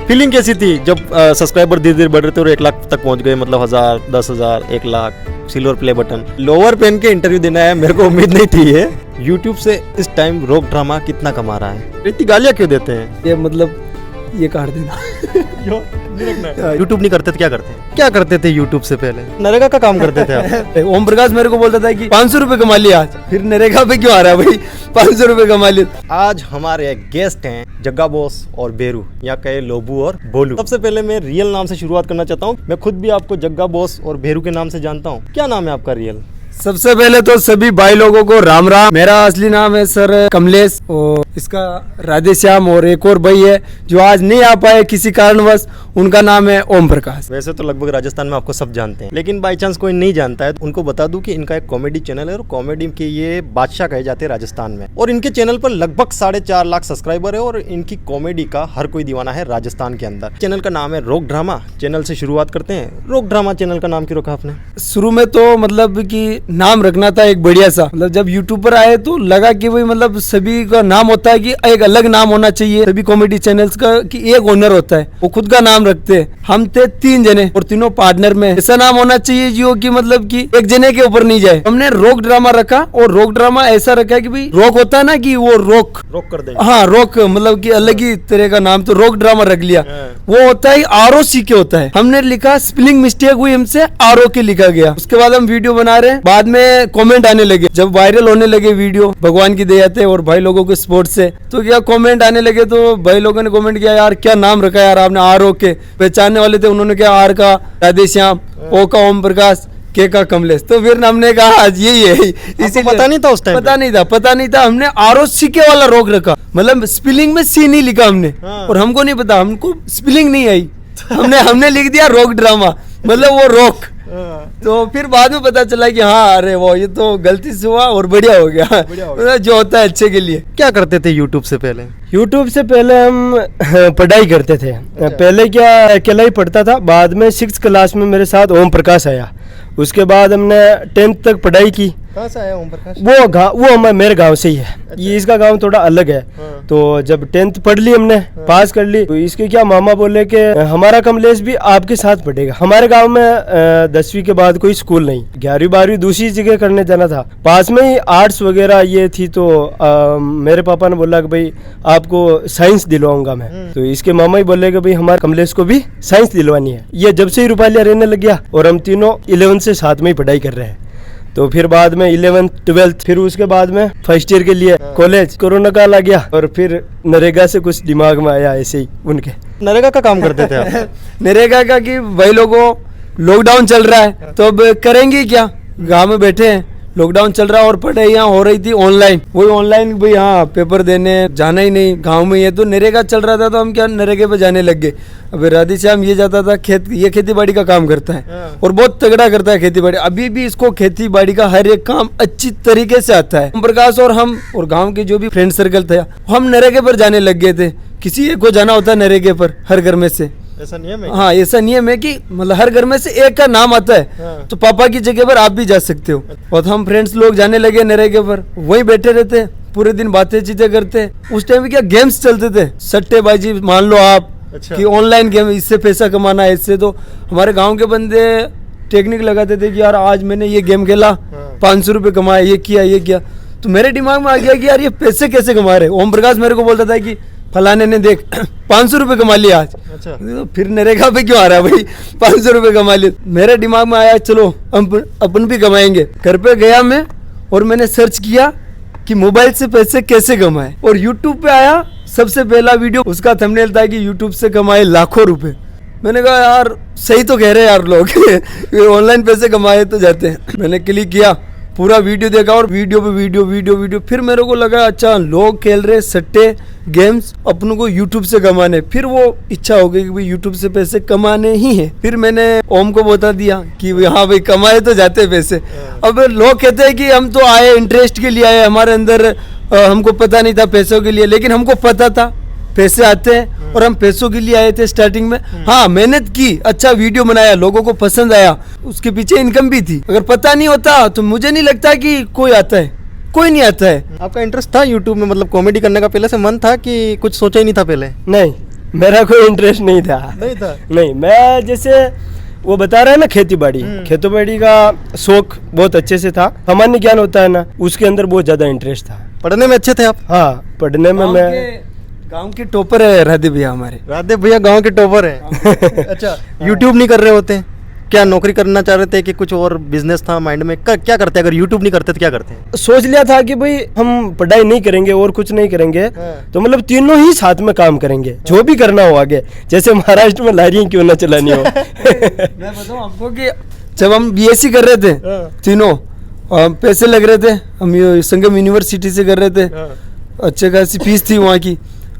Feeling कैसी थी जब सब्सक्राइबर धीरे धीरे बढ़ रहे थे और 1 लाख तक पहुंच गए, मतलब 1000, 10,000, 1 lakh, silver play button, lower पहन के इंटरव्यू देना है, मेरे को उम्मीद नहीं थी ये। यूट्यूब से इस टाइम रोक ड्रामा कितना कमा रहा है, इतनी गालियां क्यों देते हैं? ये मतलब ये काट देना। यूट्यूब नहीं करते तो क्या करते हैं? क्या करते थे यूट्यूब से पहले? नरेगा का काम करते थे आप? ओम प्रकाश मेरे को बोलता था कि 500 रुपए कमा लिया आज, फिर नरेगा पे क्यों आ रहा है भाई, 500 रुपए कमा लिया। आज हमारे गेस्ट हैं जग्गा बॉस और बेरू, या कहे लोबू और बोलू। सबसे पहले मैं रियल नाम से शुरुआत करना चाहता हूँ। मैं खुद भी आपको जग्गा बॉस और बेरू के नाम से जानता हूँ। क्या नाम है आपका रियल? सबसे पहले तो सभी भाई लोगों को राम राम। मेरा असली नाम है सर कमलेश, और इसका राधे श्याम, और एक और भाई है जो आज नहीं आ पाए किसी कारणवश, उनका नाम है ओम प्रकाश। वैसे तो लगभग राजस्थान में आपको सब जानते हैं, लेकिन बाई चांस कोई नहीं जानता है तो उनको बता दूं कि इनका एक कॉमेडी चैनल है और कॉमेडी के ये बादशाह कहे जाते हैं राजस्थान में। और इनके चैनल पर लगभग 4.5 लाख सब्सक्राइबर है और इनकी कॉमेडी का हर कोई दीवाना है राजस्थान के अंदर। चैनल का नाम है रोक ड्रामा। चैनल से शुरुआत करते हैं। रोक ड्रामा चैनल का नाम क्यों रखा आपने? शुरू में तो मतलब कि नाम रखना था एक बढ़िया सा, मतलब जब यूट्यूब पर आए तो लगा कि भाई मतलब सभी का नाम होता है कि एक अलग नाम होना चाहिए सभी कॉमेडी चैनल्स का, कि एक ओनर होता है वो खुद का नाम रखते हैं। हम थे 3 जने और तीनों पार्टनर में, ऐसा नाम होना चाहिए जो कि मतलब कि एक जने के ऊपर नहीं जाए। हमने रोक ड्रामा रखा, और रोक ड्रामा ऐसा रखा कि भाई रोक होता है ना कि वो रोक कर देंगे। हाँ रोक, मतलब कि अलग ही तरह का नाम, तो रोक ड्रामा रख लिया। वो होता है ROC के होता है, हमने लिखा, स्पेलिंग मिस्टेक हुई हमसे, ROK लिखा गया। उसके बाद हम वीडियो बना रहे हैं, बाद में कमेंट आने लगे, जब वायरल होने लगे वीडियो भगवान की दया से और भाई लोगों के सपोर्ट से, तो क्या कमेंट आने लगे, तो भाई लोगों ने कमेंट किया यार क्या नाम रखा यार आपने, ROK। पहचानने वाले थे उन्होंने क्या R का राधे श्याम, O का ओम प्रकाश, K का कमलेश, तो फिर हमने कहा आज यही है। इसी पता नहीं था उस टाइम? पता नहीं था। हमने ROC वाला रोक रखा, मतलब स्पेलिंग में C नहीं लिखा हमने। और हमको नहीं पता, हमको स्पेलिंग नहीं आई, हमने लिख दिया रोक ड्रामा, मतलब वो रोक। तो फिर बाद में पता चला कि हाँ अरे वो ये तो गलती से हुआ और बढ़िया हो गया, जो होता है अच्छे के लिए। क्या करते थे यूट्यूब से पहले? यूट्यूब से पहले हम पढ़ाई करते थे। पहले क्या अकेला ही पढ़ता था, बाद में 6th क्लास में मेरे साथ ओम प्रकाश आया। उसके बाद हमने 10th तक पढ़ाई की। कहाँ से आया ओम प्रकाश? वो मेरे गांव से ही है। ये इसका गांव थोड़ा अलग है। तो जब 10th पढ़ ली हमने, पास कर ली, तो इसके क्या मामा बोले कि हमारा कमलेश भी आपके साथ पढ़ेगा। हमारे गांव में 10वीं के बाद कोई स्कूल नहीं, 11वीं 12वीं दूसरी जगह करने जाना था। पास में ही आर्ट्स वगैरह ये थी, तो मेरे पापा ने बोला कि भाई आपको साइंस दिलवाऊंगा मैं। तो इसके मामा ही बोले कि भाई हमारे कमलेश को भी साइंस दिलवानी है। ये जब से ही रुपालिया रहने लग गया, और हम तीनों 11th से साथ में ही पढ़ाई कर रहे हैं। तो फिर बाद में 11th 12th, फिर उसके बाद में फर्स्ट ईयर के लिए कॉलेज, कोरोना काल आ गया, और फिर नरेगा से कुछ दिमाग में आया ऐसे ही उनके। नरेगा का काम करते थे आप? नरेगा का कि भाई लोगों लॉकडाउन चल रहा है तो अब करेंगे क्या, गांव में बैठे हैं, लॉकडाउन चल रहा है और पढ़ाइयाँ हो रही थी ऑनलाइन, वही ऑनलाइन भाई हाँ पेपर देने जाना ही नहीं, गांव में ये तो नरेगा चल रहा था, तो हम क्या नरेगे पे जाने लग गए। अब राधे श्याम ये जाता था ये खेती बाड़ी का काम करता है और बहुत तगड़ा करता है खेती बाड़ी, अभी भी इसको खेती बाड़ी का हर एक काम अच्छी तरीके से आता है। ओम प्रकाश और हम और गाँव के जो भी फ्रेंड सर्कल था, हम नरेगे पर जाने लग गए थे। किसी एक को जाना होता है नरेगे पर हर घर में से, ऐसा नियम है? हाँ ऐसा नियम है कि मतलब हर घर में से एक का नाम आता है। तो पापा की जगह पर आप भी जा सकते हो। और हम फ्रेंड्स लोग जाने लगे नरेगे पर, वहीं बैठे रहते पूरे दिन, बातें चीतें करते। उस टाइम क्या गेम्स चलते थे, सट्टेबाजी मान लो आप। अच्छा। कि ऑनलाइन गेम, इससे पैसा कमाना है, इससे। तो हमारे गाँव के बंदे टेक्निक लगाते थे कि यार आज मैंने ये गेम खेला, 500 रुपये कमाए, ये किया। तो मेरे दिमाग में आ गया कि यार ये पैसे कैसे कमा रहे। ओम प्रकाश मेरे को बोलता था कि फलाने ने देख 500 रुपये कमा लिया आज। अच्छा। तो फिर नरेगा पे क्यों आ रहा है भाई, 500 रुपये कमा लिए। मेरे दिमाग में आया चलो अपन भी कमाएंगे। घर पे गया मैं और मैंने सर्च किया कि मोबाइल से पैसे कैसे कमाए, और यूट्यूब पे आया सबसे पहला वीडियो, उसका थंबनेल था कि यूट्यूब से कमाए लाखों रुपए। मैंने कहा यार सही तो कह रहे हैं यार लोग ऑनलाइन पैसे कमाए तो जाते हैं। मैंने क्लिक किया, पूरा वीडियो देखा, और वीडियो पे वीडियो। फिर मेरे को लगा अच्छा लोग खेल रहे सट्टे गेम्स, अपन को यूट्यूब से कमाने। फिर वो इच्छा हो गई कि भाई यूट्यूब से पैसे कमाने ही है। फिर मैंने ओम को बता दिया कि हाँ भाई कमाए तो जाते हैं पैसे। अब लोग कहते हैं कि हम तो आए इंटरेस्ट के लिए आए, हमारे अंदर हमको पता नहीं था पैसों के लिए, लेकिन हमको पता था पैसे आते हैं और हम पैसों के लिए आए थे स्टार्टिंग में। हाँ मेहनत की, अच्छा वीडियो बनाया, लोगों को पसंद आया, उसके पीछे इनकम भी थी। अगर पता नहीं होता तो मुझे नहीं लगता कि कोई आता है, कोई नहीं आता है। आपका इंटरेस्ट था यूट्यूब में, मतलब कॉमेडी करने का पहले से मन था कि कुछ सोचा ही नहीं था पहले? नहीं, मेरा कोई इंटरेस्ट नहीं था। नहीं था। नहीं, मैं जैसे वो बता रहा है ना, खेती बाड़ी, खेती बाड़ी का शौक बहुत अच्छे से था। सामान्य ज्ञान होता है ना, उसके अंदर बहुत ज्यादा इंटरेस्ट था। पढ़ने में अच्छे थे आप? हाँ, पढ़ने में मैं गांव के टॉपर है राधे भैया हमारे। राधे भैया गांव के टॉपर हैं। अच्छा, यूट्यूब नहीं कर रहे होते? क्या नौकरी करना चाह रहे थे कि कुछ और बिजनेस था माइंड में? क्या करते? अगर यूट्यूब नहीं करते तो क्या करते? सोच लिया था कि भाई हम पढ़ाई नहीं करेंगे और कुछ नहीं करेंगे, तो मतलब तीनों ही साथ में काम करेंगे, जो भी करना हो आगे। जैसे महाराष्ट्र में लारियां क्यों ना चलानी हो। मैं बताऊं आपको कि जब हम बीएससी कर रहे थे तीनों, पैसे लग रहे थे, हम संगम यूनिवर्सिटी से कर रहे थे, अच्छे खासी फीस थी वहाँ की।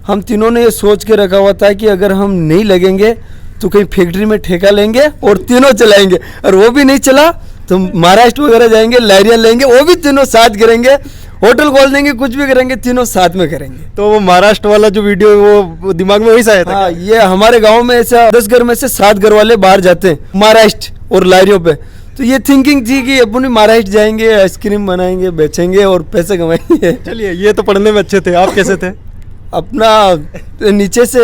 हम तीनों ने ये सोच के रखा हुआ था कि अगर हम नहीं लगेंगे तो कहीं फैक्ट्री में ठेका लेंगे और तीनों चलाएंगे, और वो भी नहीं चला तो महाराष्ट्र वगैरह जाएंगे, लारियां लेंगे, वो भी तीनों साथ करेंगे, होटल खोल देंगे, कुछ भी करेंगे, तीनों साथ में करेंगे। तो वो महाराष्ट्र वाला जो वीडियो वो दिमाग में वही सा आया था? हाँ, ये हमारे गांव में ऐसा 10 घर में से 7 घर वाले बाहर जाते हैं महाराष्ट्र और लारियों पे। तो ये थिंकिंग थी कि अपन महाराष्ट्र जाएंगे, आइसक्रीम बनाएंगे, बेचेंगे और पैसे कमाएंगे। चलिए, ये तो पढ़ने में अच्छे थे, आप कैसे थे? अपना नीचे से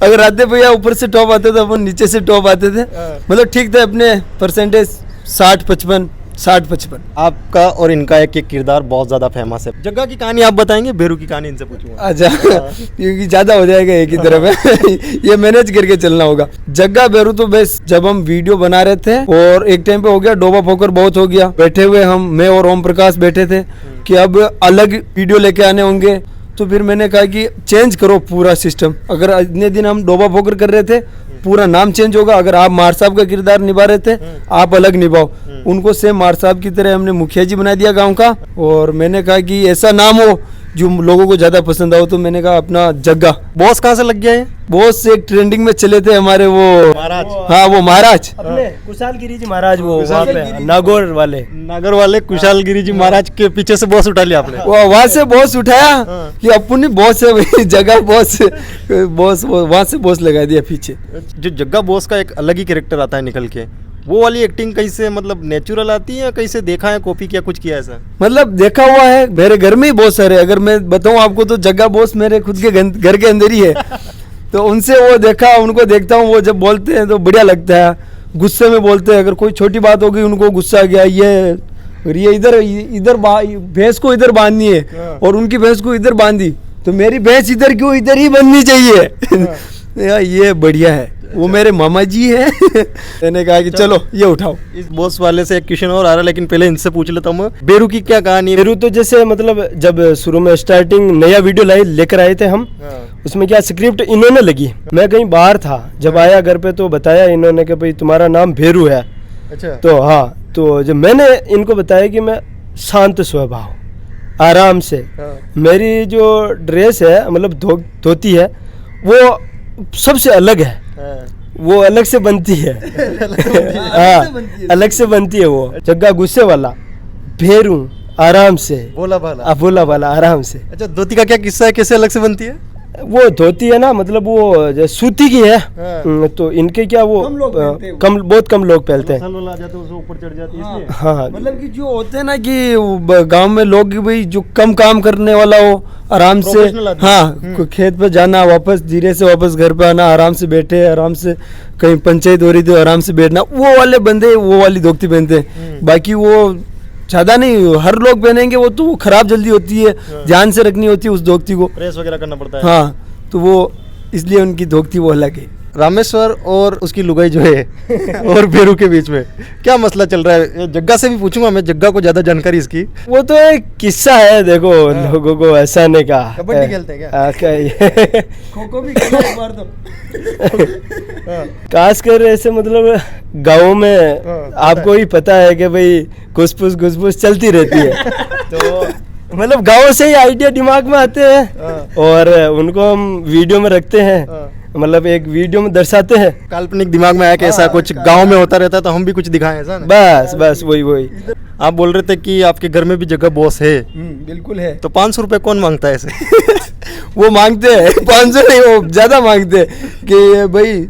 अगर आते भैया ऊपर से टॉप आते तो अपन नीचे से टॉप आते थे। मतलब ठीक थे, अपने परसेंटेज 60-55। आपका और इनका एक किरदार बहुत ज्यादा फेमस है। जग्गा की कहानी आप बताएंगे, बेरू की कहानी इनसे पूछूंगा। अच्छा, क्योंकि ज्यादा हो जाएगा एक ही तरफ है। ये मैनेज करके चलना होगा। जग्गा बेरू तो बस जब हम वीडियो बना रहे थे और एक टाइम पे हो गया, डोबा पोकर बहुत हो गया, बैठे हुए हम, मैं और ओम प्रकाश बैठे थे कि अब अलग वीडियो लेके आने होंगे। तो फिर मैंने कहा कि चेंज करो पूरा सिस्टम। अगर इतने दिन हम डोबा पोकर कर रहे थे, पूरा नाम चेंज होगा। अगर आप मार साहब का किरदार निभा रहे थे, आप अलग निभाओ। उनको सेम मार साहब की तरह हमने मुखिया जी बना दिया गांव का। और मैंने कहा कि ऐसा नाम हो जो लोगों को ज्यादा पसंद आओ, तो मैंने कहा अपना जग्गा। बॉस कहाँ से लग गया है? बॉस एक ट्रेंडिंग में चले थे हमारे वो महाराज। हाँ, वो महाराज अपने कुशाल गिरी जी महाराज, वो वहाँ पे नागौर वाले कुशाल गिरी जी महाराज के पीछे से बॉस उठा लिया आपने? वो वहाँ से बॉस उठाया कि अपनी बॉस है वही जगह, बॉस वहाँ से बॉस लगा दिया पीछे। जो जग्गा बॉस का एक अलग ही कैरेक्टर आता है निकल के, वो वाली एक्टिंग कहीं से मतलब नेचुरल आती है या कहीं से देखा है, कॉपी किया, कुछ किया ऐसा? मतलब देखा हुआ है, मेरे घर में ही बहुत सारे। अगर मैं बताऊं आपको तो जग्गा बॉस मेरे खुद के घर के अंदर ही है। तो उनसे वो देखा, उनको देखता हूँ, वो जब बोलते हैं तो बढ़िया लगता है। गुस्से में बोलते हैं, अगर कोई छोटी बात होगी उनको गुस्सा आ गया, ये इधर भैंस को इधर बांधनी है और उनकी भैंस को इधर बांधी, तो मेरी भैंस इधर क्यों, इधर ही बननी चाहिए। ये बढ़िया है। वो मेरे मामा जी है। मैंने कहा कि चलो ये उठाओ। इस बॉस वाले से एक क्वेश्चन और आ रहा है, लेकिन पहले इनसे पूछ लेता हूँ। बेरू की क्या कहानी है? बेरू तो जैसे मतलब जब शुरू में स्टार्टिंग नया वीडियो लेकर आए थे हम, उसमें क्या स्क्रिप्ट इन्होंने लगी, मैं कहीं बाहर था, जब आया घर पे तो बताया इन्होंने कि भाई तुम्हारा नाम बेरू है। अच्छा। तो हाँ, तो जब मैंने इनको बताया कि मैं शांत स्वभाव, आराम से, मेरी जो ड्रेस है मतलब धोती है वो सबसे अलग है, वो अलग से बनती है। हाँ, अलग से बनती है वो। जग्गा गुस्से वाला, भेरू आराम से, भोला वाला आराम से। अच्छा, धोती का क्या किस्सा है, कैसे अलग से बनती है? वो धोती है ना, मतलब वो सूती की है। तो इनके क्या वो बहुत कम लोग पहनते हैं। ऊपर चढ़ जाती है। हाँ, मतलब कि जो होते हैं ना कि गांव में लोग भाई जो कम काम करने वाला हो, आराम से, हाँ, खेत पे जाना, वापस धीरे से वापस घर पे आना, आराम से बैठे, आराम से कहीं पंचायत हो रही थी आराम से बैठना, वो वाले बंदे वो वाली धोती पहनते हैं। बाकी वो ज्यादा नहीं, हर लोग पहनेंगे, वो तो खराब जल्दी होती है, ध्यान से रखनी होती है उस धोती को, प्रेस वगैरह करना पड़ता है। हाँ, तो वो इसलिए उनकी धोती वो अलग है। रामेश्वर और उसकी लुगाई जो है और बेरू के बीच में क्या मसला चल रहा है? जग्गा से भी पूछूंगा मैं, जग्गा को ज्यादा जानकारी इसकी। वो तो एक किस्सा है, देखो लोगों को हंसाने का। कबड्डी खेलते हैं क्या? खो-खो भी खेला एक बार तो। खासकर ऐसे मतलब गाँव में आपको ही पता है कि भाई घुसपुस चलती रहती है। तो मतलब गाँव से ही आइडिया दिमाग में आते हैं और उनको हम वीडियो में रखते हैं, मतलब एक वीडियो में दर्शाते हैं। काल्पनिक दिमाग में आया कि ऐसा कुछ गांव में होता रहता है तो हम भी कुछ दिखाएं, ऐसा ना? बस वही। आप बोल रहे थे कि आपके घर में भी जगह बॉस है। बिल्कुल है। तो 500 रुपए कौन मांगता है ऐसे? वो मांगते हैं 500 नहीं, वो ज्यादा मांगते हैं कि भाई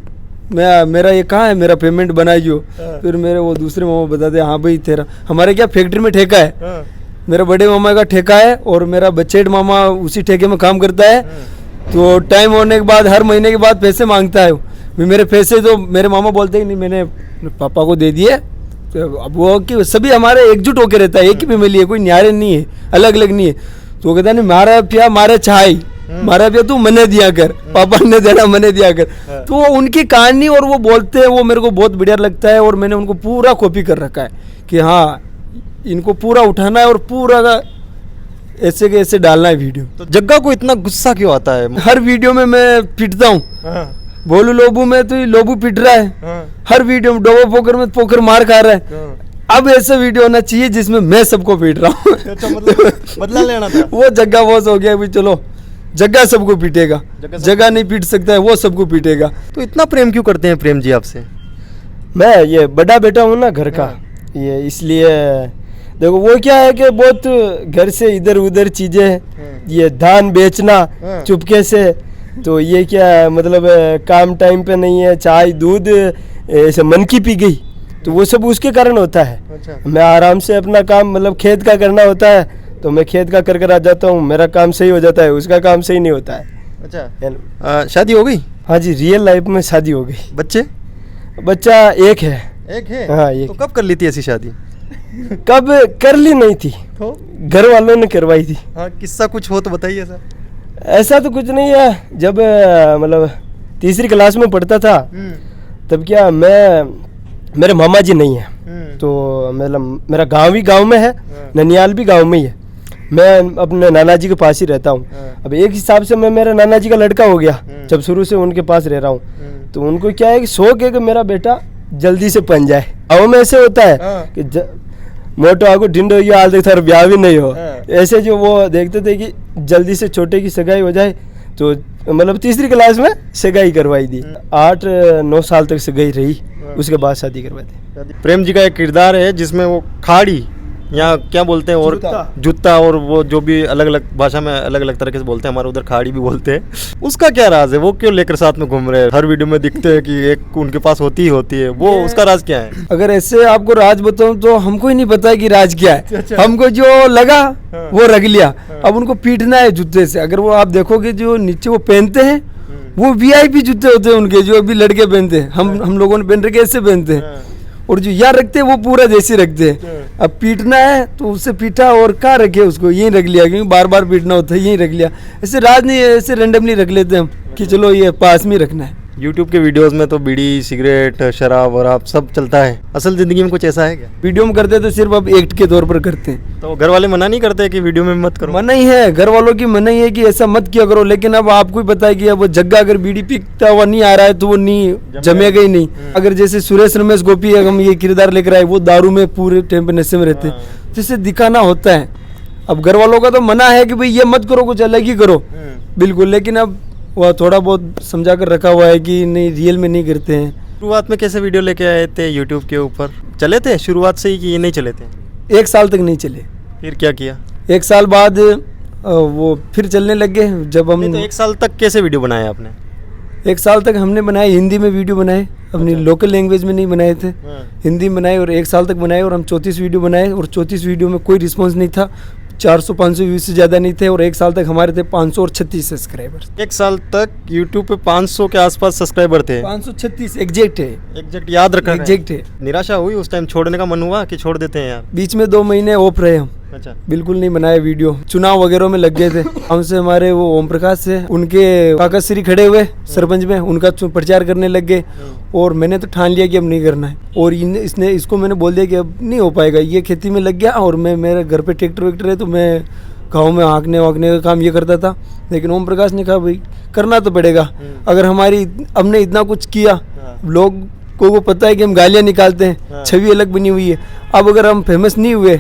मेरा ये कहाँ है, मेरा पेमेंट बनाइयो। फिर मेरे वो दूसरे मामा बताते हैं, हाँ भाई तेरा, हमारे क्या फैक्ट्री में ठेका है, मेरे बड़े मामा का ठेका है और मेरा बचेट मामा उसी ठेके में काम करता है। तो टाइम होने के बाद हर महीने के बाद पैसे मांगता है भी मेरे पैसे तो मेरे मामा बोलते हैं नहीं मैंने पापा को दे दिए। तो अब वो कि सभी हमारे एकजुट होकर रहता है, एक ही फैमिली है, कोई न्यारे नहीं है, अलग अलग नहीं है। तो वो कहता नहीं मारा पिया मारे छाई, मारा पिया तू मने दिया कर, पापा ने देना मने दिया कर। तो उनकी कहानी और वो बोलते हैं वो मेरे को बहुत बढ़िया लगता है और मैंने उनको पूरा कॉपी कर रखा है कि हाँ इनको पूरा उठाना है और पूरा का ऐसे के ऐसे डालना है वीडियो। तो जग्गा को इतना गुस्सा क्यों आता है? हर वीडियो में मैं पिटता हूँ, बोलू लोबू में तो ये लोबू पिट रहा है, हर वीडियो में डोबो पोकर में पोकर मार खा रहा है। अब ऐसा वीडियो होना चाहिए जिसमें मैं सबको पीट रहा हूँ। अच्छा, मतलब बदला लेना था। वो जग्गा बॉस हो गया भी, चलो जग्गा सबको पीटेगा, जगह नहीं पीट सकता है, वो सबको पीटेगा। तो इतना प्रेम क्यों करते हैं प्रेम जी आपसे? मैं ये बड़ा बेटा हूँ ना घर का, ये इसलिए देखो वो क्या है कि बहुत घर से इधर उधर चीजें ये धान बेचना चुपके से, तो ये क्या है मतलब काम टाइम पे नहीं है, चाय दूध ऐसे मन की पी गई, तो वो सब उसके कारण होता है। अच्छा। मैं आराम से अपना काम मतलब खेत का करना होता है तो मैं खेत का कर आ जाता हूँ, मेरा काम सही हो जाता है, उसका काम सही नहीं होता है। अच्छा, शादी हो गई? हाँ जी, रियल लाइफ में शादी हो गई। बच्चे? बच्चा एक है। एक है? हाँ, एक। तो कब कर ली थी ऐसी शादी? कब कर ली नहीं थी, तो घर वालों ने करवाई थी। हाँ, किस्सा कुछ हो तो बताइए सर। ऐसा तो कुछ नहीं है, जब मतलब तीसरी क्लास में पढ़ता था तब क्या मेरे मामा जी नहीं है, तो मतलब मेरा गांव भी गांव में है, ननियाल भी गांव में ही है, मैं अपने नाना जी के पास ही रहता हूँ। अब एक हिसाब से मैं मेरा नाना जी का लड़का हो गया जब शुरू से उनके पास रह रहा हूँ, तो उनको क्या है कि शौक है कि मेरा बेटा जल्दी से बन जाए। गाँव में ऐसे होता है कि मोटो आगो ढिंडो ये हाल देखता है ब्याह भी नहीं हो, ऐसे जो वो देखते थे कि जल्दी से छोटे की सगाई हो जाए, तो मतलब तीसरी क्लास में सगाई करवाई दी। 8-9 साल तक सगाई रही, उसके बाद शादी करवाई थी। प्रेम जी का एक किरदार है जिसमें वो खाड़ी या क्या बोलते हैं, और जूता और वो जो भी अलग अलग भाषा में अलग अलग तरीके से बोलते हैं, हमारे उधर खाड़ी भी बोलते हैं, उसका क्या राज है? वो क्यों लेकर साथ में घूम रहे हैं? हर वीडियो में दिखते हैं कि एक उनके पास होती ही होती है, वो उसका राज क्या है? अगर ऐसे आपको राज बताऊं तो हमको ही नहीं पता है कि राज क्या है। हमको जो लगा वो रख लिया। अब उनको पीटना है जूते से। अगर वो आप देखोगे जो नीचे वो पहनते हैं वो वीआईपी जूते होते हैं उनके, जो अभी लड़के पहनते हैं, हम लोगों ने पहन रखे ऐसे पहनते हैं, और जो यहाँ रखते हैं वो पूरा देसी रखते हैं। अब पीटना है तो उससे पीटा और कहाँ रखे उसको, यहीं रख लिया, क्योंकि बार बार पीटना होता है, यहीं रख लिया। ऐसे राज नहीं है, ऐसे रैंडमली रख लेते हैं हम कि चलो ये पास में रखना है। यूट्यूब के वीडियोस में तो बीड़ी सिगरेट शराब और आप सब चलता है, असल जिंदगी में कुछ ऐसा है क्या? वीडियो में करते तो सिर्फ अब एक्ट के तौर पर करते हैं। तो घर वाले मना नहीं करते कि वीडियो में मत करो? मना ही है, घर वालों की मना ही है कि ऐसा मत किया करो, लेकिन अब आपको ही पता है कि अब वो जग्गा अगर बीड़ी पीता हुआ नहीं आ रहा है तो वो नहीं जमेगा ही नहीं। अगर जैसे सुरेश रमेश गोपी हम ये किरदार लेकर आए, वो दारू में पूरे टाइम पे नशे में रहते हैं, जिससे दिखाना होता है। अब घर वालों का तो मना है कि भाई ये मत करो, कुछ अलग ही करो, बिल्कुल, लेकिन अब वह थोड़ा बहुत समझा कर रखा हुआ है कि नहीं रियल में नहीं करते हैं। शुरुआत में कैसे वीडियो लेके आए थे यूट्यूब के ऊपर? चले थे शुरुआत से ही कि ये नहीं चले थे? 1 साल तक नहीं चले। फिर क्या किया? 1 साल बाद वो फिर चलने लग गए। जब हम तो 1 साल तक कैसे वीडियो बनाए आपने? 1 साल तक हमने बनाए, हिंदी में वीडियो बनाए, अपनी लोकल लैंग्वेज में नहीं बनाए थे, हिंदी में बनाए और 1 साल तक बनाए, और हम 34 वीडियो बनाए, और 34 वीडियो में कोई रिस्पॉन्स नहीं था, 400-500 व्यूज से ज़्यादा नहीं थे, और 1 साल तक हमारे थे 536 सब्सक्राइबर। 1 साल तक यूट्यूब पे 500 के आसपास सब्सक्राइबर थे? 536 एग्जैक्ट है, एग्जैक्ट याद रखा है? एग्जैक्ट है। निराशा हुई उस टाइम, छोड़ने का मन हुआ कि छोड़ देते हैं यार? बीच में 2 महीने ऑफ रहे हम, अच्छा, बिल्कुल नहीं बनाए वीडियो, चुनाव वगैरह में लग गए थे। हमसे हमारे वो ओम प्रकाश से उनके काका श्री खड़े हुए सरपंच में, उनका प्रचार करने लग गए, और मैंने तो ठान लिया कि अब नहीं करना है, और इसको मैंने बोल दिया कि अब नहीं हो पाएगा, ये खेती में लग गया, और मैं मेरे घर पे ट्रैक्टर वैक्टर है तो मैं गाँव में हाँकने वाकने का काम ये करता था। लेकिन ओम प्रकाश ने कहा भाई करना तो पड़ेगा, अगर हमने इतना कुछ किया, लोग को वो पता है कि हम गालियाँ निकालते हैं, छवि अलग बनी हुई है, अब अगर हम फेमस नहीं हुए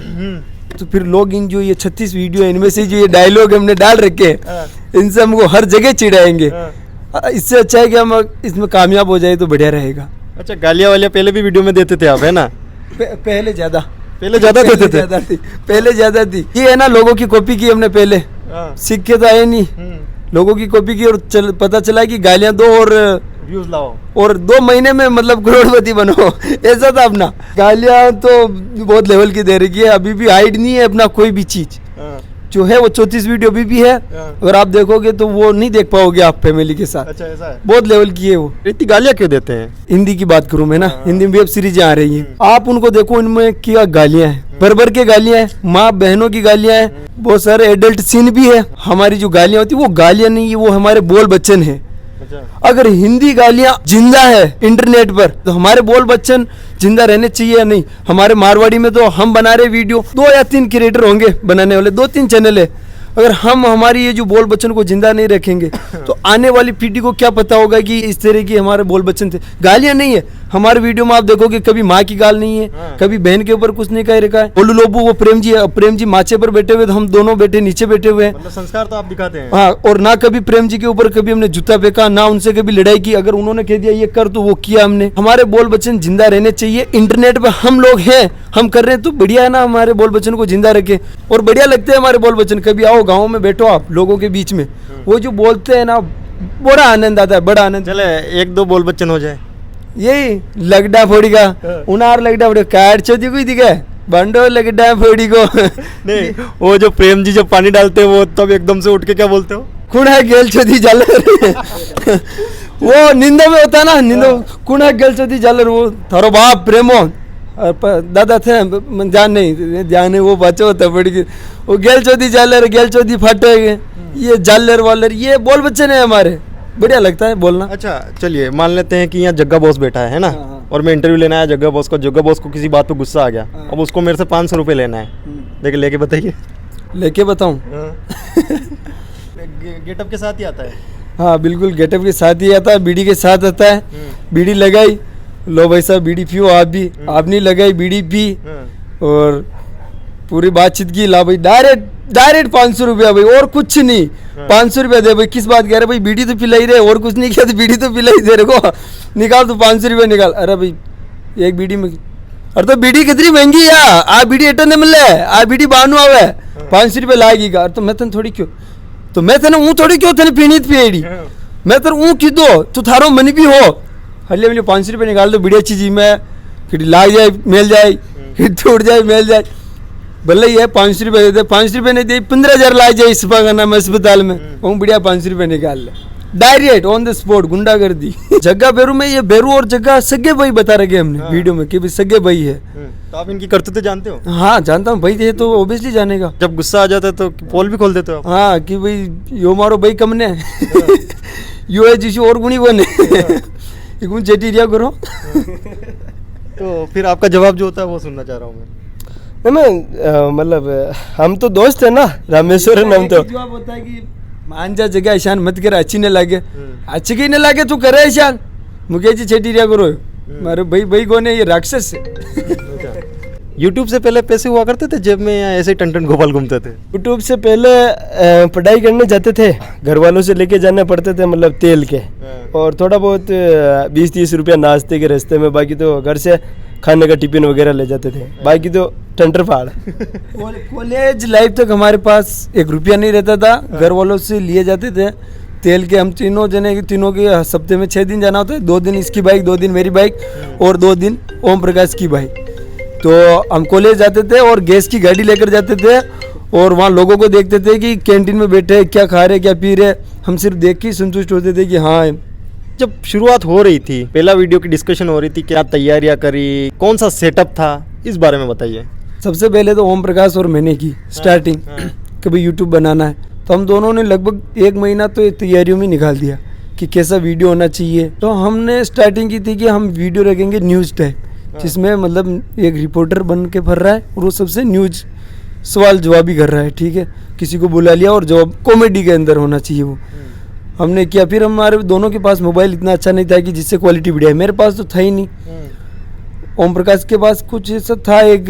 तो फिर लोग इन जो ये 36 वीडियो है इनमें से जो ये डायलॉग हमने डाल रखे हैं, इनसे हमको हर जगह चिढ़ाएंगे। इससे अच्छा है कि हम इसमें कामयाब हो जाए तो बढ़िया रहेगा। अच्छा, गालियाँ वालियाँ पहले भी वीडियो में देते थे आप, है ना? पहले ज़्यादा देते थे? पहले ज़्यादा थी। ये है ना, लोगों की कॉपी की हमने पहले, सीख के तो आए नहीं, लोगों की कॉपी की, और पता चला कि गालियाँ दो और व्यूज लाओ, और 2 महीने में मतलब करोड़पति बनो, ऐसा था अपना। गालियाँ तो बहुत लेवल की दे रही है, अभी भी हाइड नहीं है अपना कोई भी चीज़, जो है वो 34 वीडियो अभी भी है। अगर आप देखोगे तो वो नहीं देख पाओगे आप फैमिली के साथ। अच्छा ऐसा है। बहुत लेवल की है वो। इतनी गालियाँ क्यों देते हैं? हिंदी की बात करूं मैं ना, हिंदी में वेब सीरीज आ रही है, आप उनको देखो, उनमें क्या गालियां हैं, भर के गालियां हैं, माँ बहनों की गालियां हैं, बहुत सारे एडल्ट सीन भी है। हमारी जो गालियां होती है वो गालियां नहीं है, वो हमारे बोल बच्चन है। अगर हिंदी गालियां जिंदा है इंटरनेट पर तो हमारे बोल बच्चन जिंदा रहने चाहिए या नहीं? हमारे मारवाड़ी में तो हम बना रहे वीडियो, 2 या 3 क्रिएटर होंगे बनाने वाले, 2-3 चैनल है। अगर हम हमारी ये जो बोल बच्चन को जिंदा नहीं रखेंगे तो आने वाली पीढ़ी को क्या पता होगा कि इस तरह की हमारे बोल बच्चन थे। गालियां नहीं है हमारे वीडियो में, आप देखोगे कभी माँ की गाल नहीं है, कभी बहन के ऊपर कुछ नहीं कह रखा है। बोलू लोबू वो प्रेम जी माचे पर बैठे हुए, तो हम दोनों बेटे नीचे बैठे हुए हैं। मतलब संस्कार तो आप दिखाते हैं। हाँ, और ना कभी प्रेम जी के ऊपर कभी हमने जूता फेंका, ना उनसे कभी लड़ाई की। अगर उन्होंने कह दिया ये कर तो वो किया हमने। हमारे बोल बच्चन जिंदा रहने चाहिए। इंटरनेट पे हम लोग हैं, हम कर रहे हैं तो बढ़िया है ना, हमारे बोल बच्चन को जिंदा रखें। और बढ़िया लगते हैं हमारे बोल बच्चन। कभी आओ गाँव में बैठो आप लोगों के बीच में, वो जो बोलते हैं ना बड़ा आनंद आता है, बड़ा आनंद। चले 1-2 बोल बच्चन हो जाए। यही लगडा फोड़ी का उनार लगडा फोड़ी काट चौथी कोई दिखा बंडो लगडा फोड़ी को। नहीं, वो जो प्रेम जी जब पानी डालते हैं वो तब एकदम से उठ के क्या बोलते हो? कुणा गेल चौथी जालर। वो निंदा में होता ना, निंदा कुणा गेल चौथी जालर, वो थारो बाप प्रेमो दादा थे ध्यान नहीं वो बच्चा होता पड़ गई, वो गेल चौथी जालर, गेल चौथी फाटे, ये जालर वालर, ये बोल बच्चे ने हमारे, बढ़िया लगता है बोलना। अच्छा चलिए मान लेते हैं कि यहाँ जग्गा बॉस बैठा है ना, और मैं इंटरव्यू लेना है जग्गा बॉस को। जग्गा बॉस को किसी बात पे गुस्सा आ गया, अब उसको मेरे से 500 रुपये लेना है, लेकिन लेके बताइए। लेके बताऊं? गेटअप के साथ ही आता है। हाँ बिल्कुल, गेटअप के साथ ही आता है, बीड़ी के साथ आता है। बीड़ी लगाई, लो भाई साहब बीड़ी पियो, आप भी, आपने लगाई बीड़ी पी, और पूरी बातचीत की, ला भाई डायरेक्ट 500 रुपया भाई, और कुछ नहीं। 500 रुपया दे भाई, किस बात कह रहे भाई, बीड़ी तो पिलाई रहे, और कुछ नहीं किया तो बीड़ी तो पिलाई दे रहे को, निकाल तो 500 रुपया निकाल। अरे भाई एक बीड़ी में, अरे तो बीड़ी कितनी महंगी है, आ बीड़ी एटन मिले, आ बीड़ी बानू आवे 500 रुपया लाएगी का। तो मैं तेन थोड़ी क्यों, तो मैं तेने ऊँ थोड़ी क्यों तेने पीनी पिएड़ी, मैं तेरे ऊँ की दो तो थारो मन भी हो, हल्ले मिले 500 रुपये निकाल दो, बढ़िया चीज में फिर लाग जाए मिल जाए, फिर टूट जाए मिल जाए, भले ही है 500 रुपये दे, 500 रुपये नहीं दे 15,000 ला जाए इस नाम अस्पताल में, वो बढ़िया 500 रुपये निकाल ले, डायरेक्ट ऑन द स्पॉट गुंडा कर दी। जग्गा बेरू में, ये बेरू और जग्गा सगे भाई बता रखे हमने वीडियो में कि भाई सगे भाई है। तो आप इनकी करतूतें जानते हो? हाँ जानता हूँ भाई, ये तो ऑब्वियसली जानेगा। जब गुस्सा आ जाता है तो पोल भी खोल देते हो आप? हाँ कि भाई यो मारो भाई कमने यो है जिसो और गुणी बने गुण चेटिरिया करो। तो फिर आपका जवाब जो होता है वो सुनना चाह रहा हूँ मैं मतलब हम तो दोस्त है ना, रामेश्वर हम तो। जवाब होता है कि मान जा जगह ईशान मत कर, अच्छी न लागे, अच्छी की न लागे तू करे ईशान, मुकेश जी चेटिरिया करो, मारे भाई कौन है ये, राक्षस है। यूट्यूब से पहले पैसे हुआ करते थे जेब में, या ऐसे ही टन गोपाल घूमते थे? यूट्यूब से पहले पढ़ाई करने जाते थे, घर वालों से लेके जाने पड़ते थे, मतलब तेल के, और थोड़ा बहुत 20-30 रुपया नाश्ते के रास्ते में, बाकी तो घर से खाने का टिफिन वगैरह ले जाते थे, बाकी तो टंटर फाड़। कॉलेज लाइफ तक हमारे पास 1 रुपया नहीं रहता था, घर वालों से लिए जाते थे तेल के। हम तीनों के हफ्ते में 6 दिन जाना होता है, 2 दिन इसकी बाइक, 2 दिन मेरी बाइक, और 2 दिन ओम प्रकाश की बाइक। तो हम कॉलेज जाते थे और गैस की गाड़ी लेकर जाते थे, और वहाँ लोगों को देखते थे कि कैंटीन में बैठे क्या खा रहे क्या पी रहे, हम सिर्फ देख के संतुष्ट होते थे कि हाँ। जब शुरुआत हो रही थी, पहला वीडियो की डिस्कशन हो रही थी, क्या तैयारियां करी, कौन सा सेटअप था, इस बारे में बताइए। सबसे पहले तो ओम प्रकाश और मैंने की स्टार्टिंग, कभी यूट्यूब बनाना है, तो हम दोनों ने लगभग 1 महीना तो तैयारियों में निकाल दिया कि कैसा वीडियो होना चाहिए। तो हमने स्टार्टिंग की थी कि हम वीडियो रखेंगे न्यूज़ टाइप, जिसमें मतलब एक रिपोर्टर बन के भर रहा है और वो सबसे न्यूज़ सवाल जवाब ही कर रहा है, ठीक है, किसी को बुला लिया और जवाब कॉमेडी के अंदर होना चाहिए वो हमने किया। फिर हमारे दोनों के पास मोबाइल इतना अच्छा नहीं था कि जिससे क्वालिटी बढ़िया है, मेरे पास तो था ही नहीं, ओम प्रकाश के पास कुछ ऐसा था, एक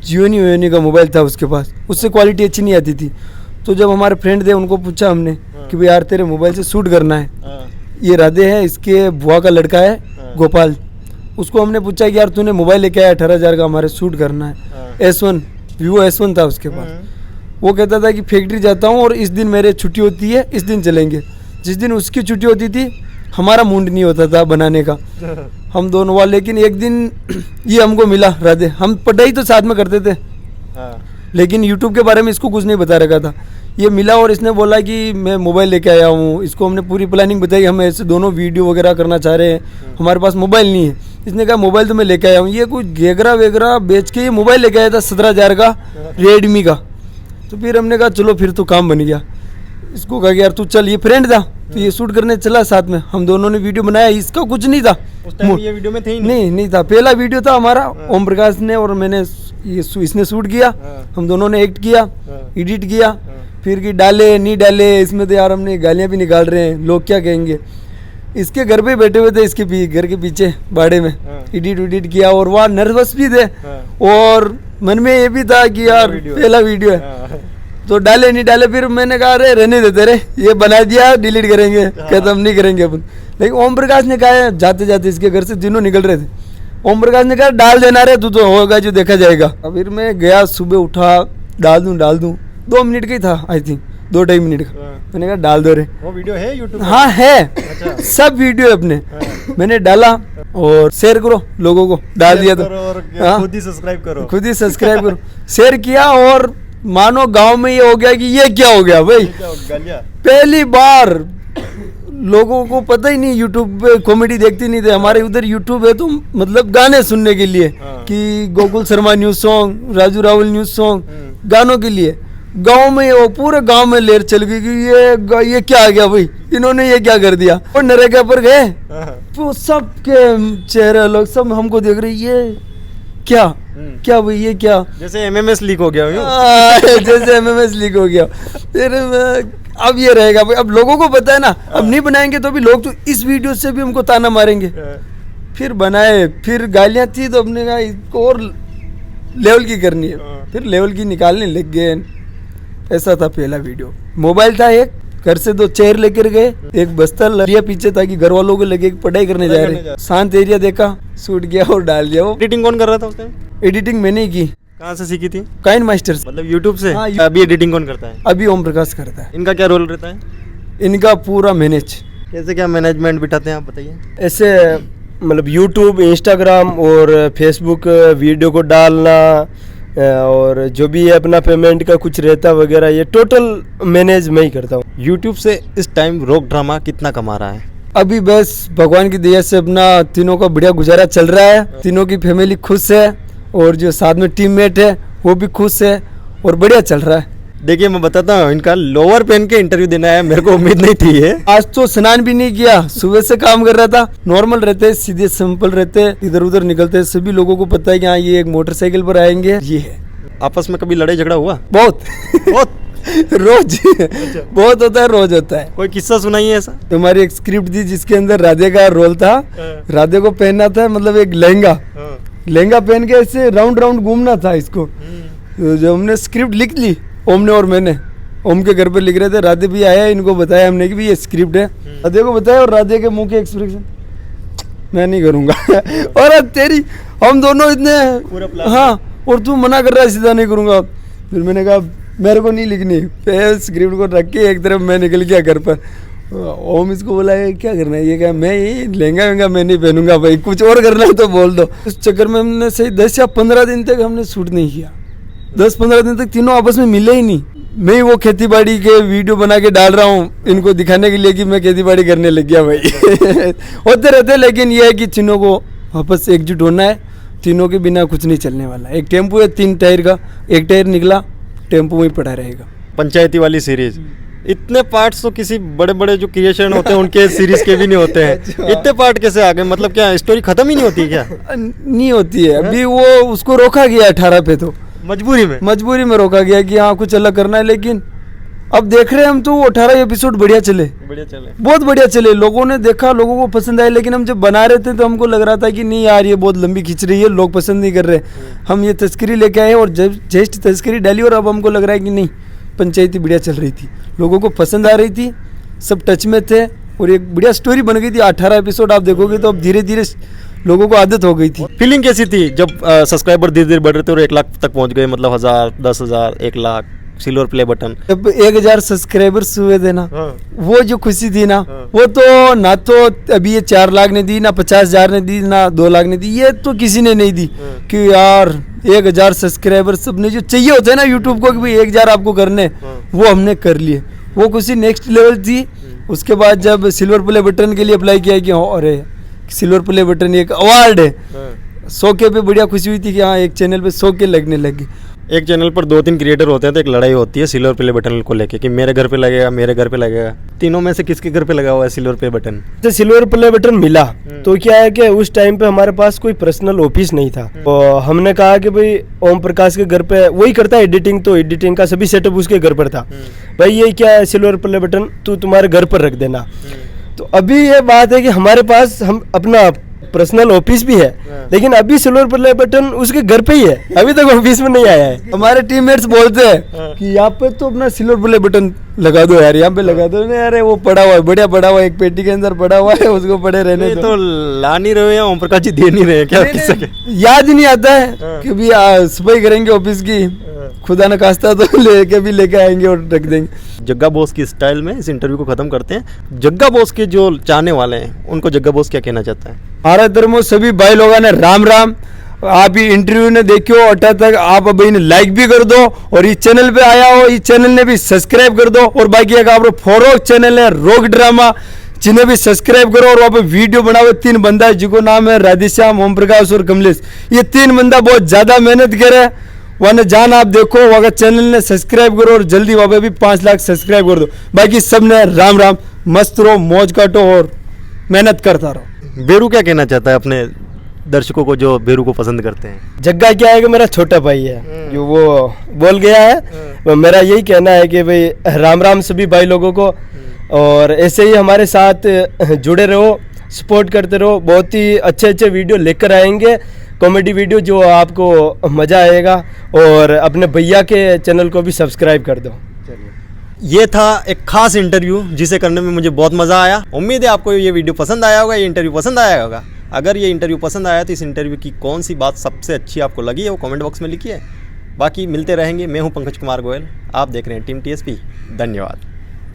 जियोनी का मोबाइल था उसके पास, उससे क्वालिटी अच्छी नहीं आती थी। तो जब हमारे फ्रेंड थे उनको पूछा हमने कि भाई यार तेरे मोबाइल से शूट करना है, ये राधे है, इसके बुआ का लड़का है गोपाल, उसको हमने पूछा कि यार तूने मोबाइल लेके आया 18,000 का, हमारे शूट करना है, S1 Vivo S1 था उसके पास। वो कहता था कि फैक्ट्री जाता हूँ और इस दिन मेरे छुट्टी होती है, इस दिन चलेंगे। जिस दिन उसकी छुट्टी होती थी हमारा मूड नहीं होता था बनाने का, हम दोनों वाले। लेकिन एक दिन ये हमको मिला राधे, हम पढ़ाई तो साथ में करते थे, लेकिन यूट्यूब के बारे में इसको कुछ नहीं बता रखा था। ये मिला और इसने बोला कि मैं मोबाइल लेके आया हूँ। इसको हमने पूरी प्लानिंग बताई, हम ऐसे दोनों वीडियो वगैरह करना चाह रहे हैं, हमारे पास मोबाइल नहीं है। इसने कहा मोबाइल तो मैं लेके आया हूँ। ये कुछ गेगरा वेगरा बेच के ये मोबाइल लेके आया था 17,000 का, रेडमी का। तो फिर हमने कहा चलो फिर तो काम बन गया। इसको कहा कि यार तू चल, ये फ्रेंड था तो ये शूट करने चला साथ में, हम दोनों ने वीडियो बनाया। इसका कुछ नहीं था उस टाइम ये वीडियो में थे ही नहीं था, पहला वीडियो था हमारा। ओम प्रकाश ने और मैंने इसने शूट किया, हम दोनों ने एक्ट किया, एडिट किया, फिर कि डाले नहीं डाले इसमें तो यार हमने गालियाँ भी निकाल रहे हैं, लोग क्या कहेंगे। इसके घर पे बैठे हुए थे, इसके घर के पीछे बाड़े में एडिट किया और वहाँ नर्वस भी थे और मन में ये भी था कि यार पहला वीडियो है तो डाले नहीं डाले। फिर मैंने कहा अरे रहने देते रे, ये बना दिया डिलीट करेंगे, खत्म नहीं करेंगे अपन। लेकिन ओम प्रकाश ने कहा जाते जाते इसके घर से तीनों निकल रहे थे, ओम प्रकाश ने कहा डाल देना रे, तू तो होगा जो देखा जाएगा। फिर मैं गया, सुबह उठा, डाल दूं 2 मिनट का ही था आई थिंक, 2-2.5 मिनट का। मैंने कहा डाल दो रे, वो वीडियो है यूट्यूब? हाँ है, सब वीडियो है अपने। मैंने डाला और शेयर करो लोगों को, डाल दिया तो खुद ही सब्सक्राइब करो, खुद ही सब्सक्राइब करो, शेयर किया और मानो गांव में ये हो गया कि ये क्या हो गया भाई। पहली बार लोगों को पता ही नहीं, यूट्यूब पे कॉमेडी देखते नहीं थे। हमारे उधर यूट्यूब है तो मतलब गाने सुनने के लिए कि Gokul Sharma news song, Raju Rahul news song, गानों के लिए। गांव में वो पूरे गांव में लेर चल गई कि ये क्या आ गया भाई, इन्होंने ये क्या कर दिया। और नरेगा पर गए तो सबके चेहरे लोग सब हमको देख रहे, ये क्या भाई, ये क्या, जैसे एमएमएस लीक हो गया जैसे एमएमएस लीक हो गया। फिर अब ये रहेगा भाई, अब लोगों को पता है ना, अब नहीं बनाएंगे तो भी लोग तो इस वीडियो से भी हमको ताना मारेंगे। फिर बनाए, फिर गालियां थी तो हमने कहा इसको और लेवल की करनी है, फिर लेवल की निकालने लग गए। ऐसा था पहला वीडियो। मोबाइल था एक, घर से 2 चेयर लेकर गए, एक बस्ता लिया पीछे ताकि घर वालों को लगे पढ़ाई करने जा रहे। शांत एरिया देखा, शूट किया और डाल दिया। वो एडिटिंग कौन कर रहा था उस टाइम? एडिटिंग मैंने ही की। कहाँ से सीखी थी? काइन मास्टर से। मतलब यूट्यूब से? हाँ, अभी एडिटिंग कौन करता है? अभी ओम प्रकाश करता है। इनका क्या रोल रहता है? इनका पूरा मैनेज। कैसे क्या मैनेजमेंट बिठाते हैं आप बताइए? ऐसे मतलब यूट्यूब, इंस्टाग्राम और फेसबुक वीडियो को डालना और जो भी है अपना पेमेंट का कुछ रहता वगैरह, ये टोटल मैनेज मैं ही करता हूँ। यूट्यूब से इस टाइम रॉक ड्रामा कितना कमा रहा है? अभी बस भगवान की दया से अपना तीनों का बढ़िया गुजारा चल रहा है। तीनों की फैमिली खुश है और जो साथ में टीममेट है वो भी खुश है और बढ़िया चल रहा है। देखिए मैं बताता हूँ, इनका लोअर पहन के इंटरव्यू देना है, मेरे को उम्मीद नहीं थी ये। आज तो स्नान भी नहीं किया, सुबह से काम कर रहा था। नॉर्मल रहते, सीधे सिंपल रहते, इधर उधर निकलते। सभी लोगों को पता है कि हाँ ये एक मोटरसाइकिल पर आएंगे। ये है। आपस में कभी लड़ाई झगड़ा हुआ? बहुत बहुत रोज बहुत होता है, रोज होता है। कोई किस्सा सुनाइए ऐसा। तुम्हारी एक स्क्रिप्ट थी जिसके अंदर राधे का रोल था। राधे को पहनना था मतलब एक लहंगा पहन के ऐसे राउंड राउंड घूमना था इसको। तो जब हमने स्क्रिप्ट लिख ली, ओम ने और मैंने, ओम के घर पे लिख रहे थे, राधे भी आया, इनको बताया हमने कि भी ये स्क्रिप्ट है। राधे को बताया और राधे के मुंह के एक्सप्रेशन मैं नहीं करूँगा और अब तेरी, हम दोनों इतने, हाँ, और तू मना कर रहा है सीधा नहीं करूँगा। फिर मैंने कहा मेरे को नहीं लिखनी, फिर स्क्रिप्ट को रख के एक तरफ मैं निकल गया घर पर। ओम इसको बोला क्या करना है, ये क्या, मैं ये लहंगा वेंगा मैं नहीं पहनूंगा भाई, कुछ और करना है तो बोल दो। इस चक्कर में हमने सही 10 या 15 दिन तक हमने शूट नहीं किया। 10-15 दिन तक तीनों आपस में मिले ही नहीं। मैं ही वो खेती बाड़ी के वीडियो बना के डाल रहा हूँ इनको दिखाने के लिए कि मैं खेती बाड़ी करने लग गया भाई होते रहते। लेकिन ये है कि तीनों को आपस से एकजुट होना है, तीनों के बिना कुछ नहीं चलने वाला। एक टेम्पो है 3 टायर का, एक टायर निकला, टेम्पो वहीं पड़ा रहेगा। पंचायती वाली सीरीज, इतने पार्ट्स तो किसी बड़े बड़े जो क्रिएशन होते हैं उनके सीरीज के भी नहीं होते हैं। इतने पार्ट कैसे आ गए? मतलब क्या स्टोरी खत्म ही नहीं होती क्या? नहीं होती है। अभी वो उसको रोका गया 18 पे, तो मजबूरी में रोका गया कि हाँ कुछ अलग करना है। लेकिन अब देख रहे हैं हम तो 18 एपिसोड बढ़िया चले, बहुत बढ़िया चले। लोगों ने देखा, लोगों को पसंद आया। लेकिन हम जब बना रहे थे तो हमको लग रहा था कि नहीं यार ये बहुत लंबी खींच रही है, लोग पसंद नहीं कर रहे। हम ये तस्करी लेके आए और जब जस्ट तस्करी डाली और अब हमको लग रहा है कि नहीं, पंचायती बढ़िया चल रही थी, लोगों को पसंद आ रही थी, सब टच में थे और एक बढ़िया स्टोरी बन गई थी। 18 एपिसोड आप देखोगे तो अब धीरे धीरे लोगों को आदत हो गई थी। फीलिंग कैसी थी जब सब्सक्राइबर धीरे धीरे बढ़ रहे थे और 1 लाख तक पहुंच गए? मतलब 1000, 10,000, 1 लाख सिल्वर प्ले बटन। जब 1000 सब्सक्राइबर्स हुए थे ना, हाँ। वो जो खुशी थी ना, हाँ। वो तो ना तो अभी ये 4 लाख ने दी, ना 50,000 ने दी, ना 2 लाख ने दी, ये तो किसी ने नहीं दी। हाँ। कि यार 1000 सब्सक्राइबर सबने जो चाहिए होते हैं ना यूट्यूब को कि भाई 1000 आपको करने, हाँ। वो हमने कर लिए। वो खुशी नेक्स्ट लेवल थी। उसके बाद जब सिल्वर प्ले बटन के लिए अप्लाई किया कि हाँ अरे सिल्वर प्ले बटन एक अवार्ड है, 100 के पे बढ़िया खुशी हुई थी कि हाँ एक चैनल पे 100 के लगने लगी। एक चैनल पर 2-3 क्रिएटर होते हैं तो एक लड़ाई होती है सिल्वर प्ले बटन को लेके कि मेरे घर पे लगेगा, मेरे घर पे लगेगा। तीनों में से किसके घर पे लगा हुआ है सिल्वर प्ले बटन? जब सिल्वर प्ले बटन मिला तो क्या है कि उस टाइम पे हमारे पास कोई पर्सनल ऑफिस नहीं था, और हमने कहा कि भाई ओम प्रकाश के घर पे वही करता है एडिटिंग, तो एडिटिंग का सभी सेटअप उसके घर पर था। भाई ये क्या है सिल्वर प्ले बटन, तू तुम्हारे घर पर रख देना। तो अभी ये बात है कि हमारे पास हम अपना पर्सनल ऑफिस भी है, लेकिन अभी सिल्वर प्ले बटन उसके घर पे ही है, अभी तक ऑफिस में नहीं आया है। हमारे टीममेट्स बोलते हैं कि यहाँ पे तो अपना सिल्वर प्ले बटन लगा दो यार, यहाँ पे लगा दो। नहीं यार वो पड़ा हुआ है, बढ़िया पड़ा हुआ है, एक पेटी के अंदर पड़ा हुआ है, उसको पड़े रहने ये दो। तो ला नहीं रहे हो या ओम प्रकाश जी दे नहीं रहे क्या किसी के? याद ही नहीं आता है कि भी सफाई करेंगे ऑफिस की, खुदा न खास्ता तो लेके आएंगे और रख देंगे। जग्गा बॉस की स्टाइल में इस इंटरव्यू को खत्म करते हैं। जग्गा बॉस के जो चाहने वाले हैं उनको जग्गा बॉस क्या कहना चाहता है? भारत धर्मो सभी भाई लोगों ने राम राम। आप ये इंटरव्यू ने देखियो अटा तक, आप अभी इन्हें लाइक भी कर दो, और इस चैनल पे आया हो इस चैनल ने भी सब्सक्राइब कर दो। और बाकी एक आप फोरोक चैनल है रोक ड्रामा, जिन्हें भी सब्सक्राइब करो। और वहाँ पे वीडियो बनाओ 3 बंदा है जिनको नाम है राधेश्याम, ओम प्रकाश और कमलेश। ये 3 बंदा बहुत ज्यादा मेहनत करे, वहाँ जान आप देखो, वहाँ चैनल ने सब्सक्राइब करो और जल्दी वहाँ पे भी 5 लाख सब्सक्राइब कर दो। बाकी सब ने राम राम, मस्त रहो, मौज काटो और मेहनत करता रहो। बेरू क्या कहना चाहता है अपने दर्शकों को जो बेरू को पसंद करते हैं? जग्गा क्या है कि मेरा छोटा भाई है जो वो बोल गया है। मेरा यही कहना है कि भाई राम राम सभी भाई लोगों को, और ऐसे ही हमारे साथ जुड़े रहो, सपोर्ट करते रहो। बहुत ही अच्छे अच्छे वीडियो लेकर आएंगे, कॉमेडी वीडियो जो आपको मज़ा आएगा। और अपने भैया के चैनल को भी सब्सक्राइब कर दो। ये था एक खास इंटरव्यू जिसे करने में मुझे बहुत मज़ा आया। उम्मीद है आपको ये वीडियो पसंद आया होगा, ये इंटरव्यू पसंद आया होगा। अगर ये इंटरव्यू पसंद आया तो इस इंटरव्यू की कौन सी बात सबसे अच्छी आपको लगी है वो कमेंट बॉक्स में लिखिए। बाकी मिलते रहेंगे। मैं हूं पंकज कुमार गोयल, आप देख रहे हैं टीम टीएसपी। धन्यवाद।